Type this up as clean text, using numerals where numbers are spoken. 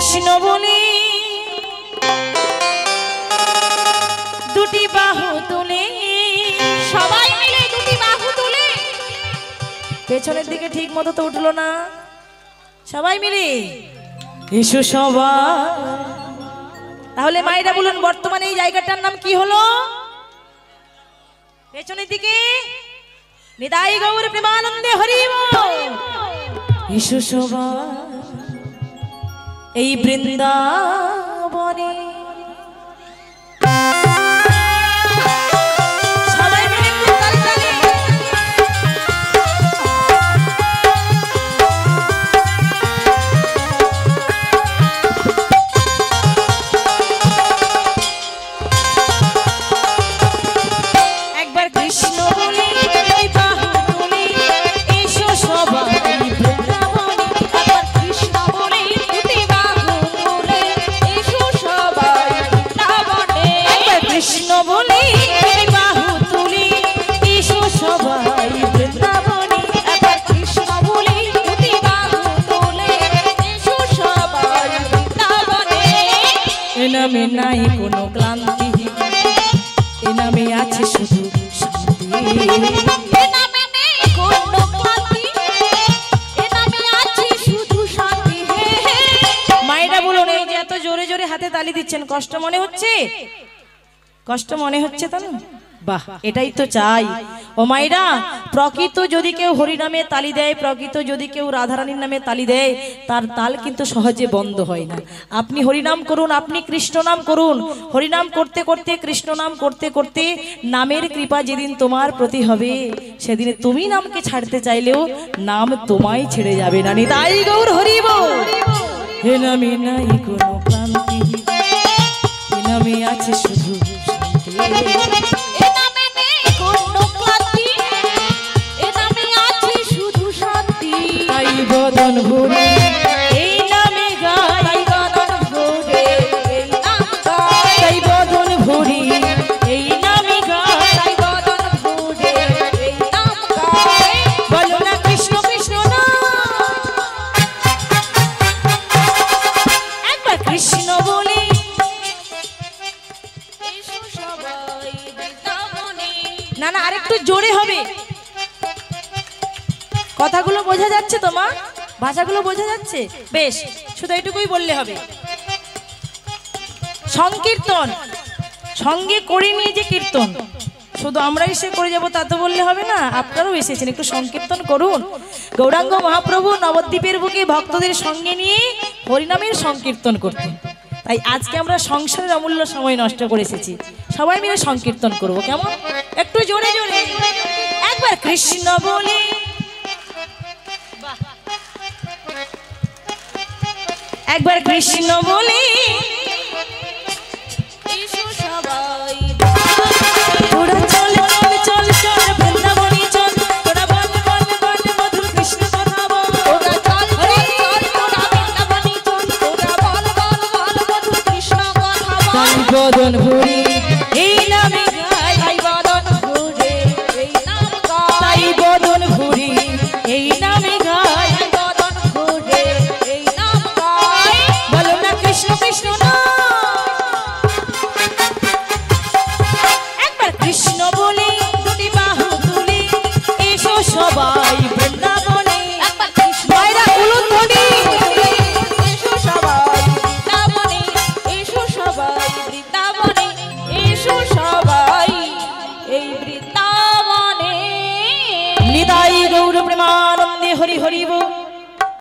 কৃষ্ণ বলি দুটি বাহু তুলে, সবাই মিলে দুটি বাহু তুলে। পেছনের দিকে ঠিক মতো তো উঠলো না, সবাই মিলে এসো সবাই। তাহলে মায়েরা বলুন বর্তমানে এই জায়গাটার নাম কি হলো? পেছনের দিকে নিতাই গৌর প্রেমানন্দে হরি বল। এসো সবাই এই বৃন্দাবনে। সবাই মিলে একটু তালি। একবার কৃষ্ণ বলি দুই বাহু তুলে, এসো সবাই বৃন্দাবনে। একবার কৃষ্ণ বলি দুটি বাহু তুলে, এসো সবাই বৃন্দাবনে। একবার কৃষ্ণ বলি দুই বাহু তুলে, এসো সবাই বৃন্দাবনে। একবার কৃষ্ণ বলি দুটি বাহু তুলে, এসো সবাই বৃন্দাবনে। এ নামে নাই কোনো ক্লান্তি, এ নামে আছে শুধু শান্তি। এ নামে নেই কোনো ক্লান্তি, এ নামে আছে শুধু শান্তি। হে হে। মায়েরা বলুন এই যে এত জোরে জোরে হাতে তালি দিচ্ছেন, কষ্ট মনে হচ্ছে? কষ্ট মনে হচ্ছে তো না? বাহ, এটাই তো চাই। ও মায়েরা, প্রকৃত যদি কেউ হরিনামে তালি দেয়, প্রকৃত যদি কেউ রাধারানীর নামে তালি দেয়, তার তাল কিন্তু সহজে বন্ধ হয় না। আপনি হরিনাম করুন, আপনি কৃষ্ণ নাম করুন, হরিনাম করতে করতে কৃষ্ণ নাম করতে করতে নামের কৃপা যেদিন তোমার প্রতি হবে, সেদিনে তুমি নামকে ছাড়তে চাইলেও নাম তোমায় ছেড়ে যাবে না। নিতাই গৌর হরি বল। হে নামে নাই কোনো ক্লান্তি, হে নামে আছে শুধু শান্তি। এ নামে নেই কোনো ক্লান্তি, এ নামে আছে শুধু শান্তি। তাই বদন ভরে এই নামে গাই, তাই বদন ভরে এই নাম গাই, তাই বদন ভরে এই নামে গাই। তাই বদন ভরে এই নাম গাই। বলো না কৃষ্ণ কৃষ্ণ না। একবার কৃষ্ণ বলি, এসো সবাই বৃন্দাবনে। না না আরেকটু জোরে হবে। কথাগুলো বোঝা যাচ্ছে তো মা? ভাষাগুলো বোঝা যাচ্ছে? বেশ, শুধু এটুকুই বললে হবে। সংকীর্তন সঙ্গে করে নিয়ে যে কীর্তন, শুধু আমরা এসে করে যাবো তা তো বললে হবে না, আপনারাও এসেছেন, একটু সংকীর্তন করুন। গৌরাঙ্গ মহাপ্রভু নবদ্বীপের বুকে ভক্তদের সঙ্গে নিয়ে হরিনামের সংকীর্তন করতেন। তাই আজকে আমরা সংসারের অমূল্য সময় নষ্ট করে এসেছি, সবাই মিলে সংকীর্তন করব, কেমন? একটু জোরে জোরে একবার কৃষ্ণ বলি। একবার কৃষ্ণ বলি, এসো সবাই তোরা চল চল চল চল বৃন্দাবনে চল, তোরা বল বল বল মধুর কৃষ্ণ কথা বল। তোরা চল চল চল তোরা বৃন্দাবনে চল, তোরা বল বল বল মধুর কৃষ্ণ কথা বল। তাই বদন ভরি এই নামে গাই, তাই বদন ভরে এই নাম গাই, তাই বদন ভরি এই নামে গাই। তাই বদন ভরে এই নাম গাই। বলো না কৃষ্ণ কৃষ্ণ না। একবার কৃষ্ণ বলি দুটি বাহু তুলে, এসো সবাই বৃন্দাবনে। একবার কৃষ্ণ মায়েরা উলুধ্বনি। এসো সবাই বৃন্দাবনে, এসো সবাই বৃন্দাবনে, এসো সবাই এই বৃন্দাবনে। নিতাই গৌর প্রেমানন্দে হরি হরি বল।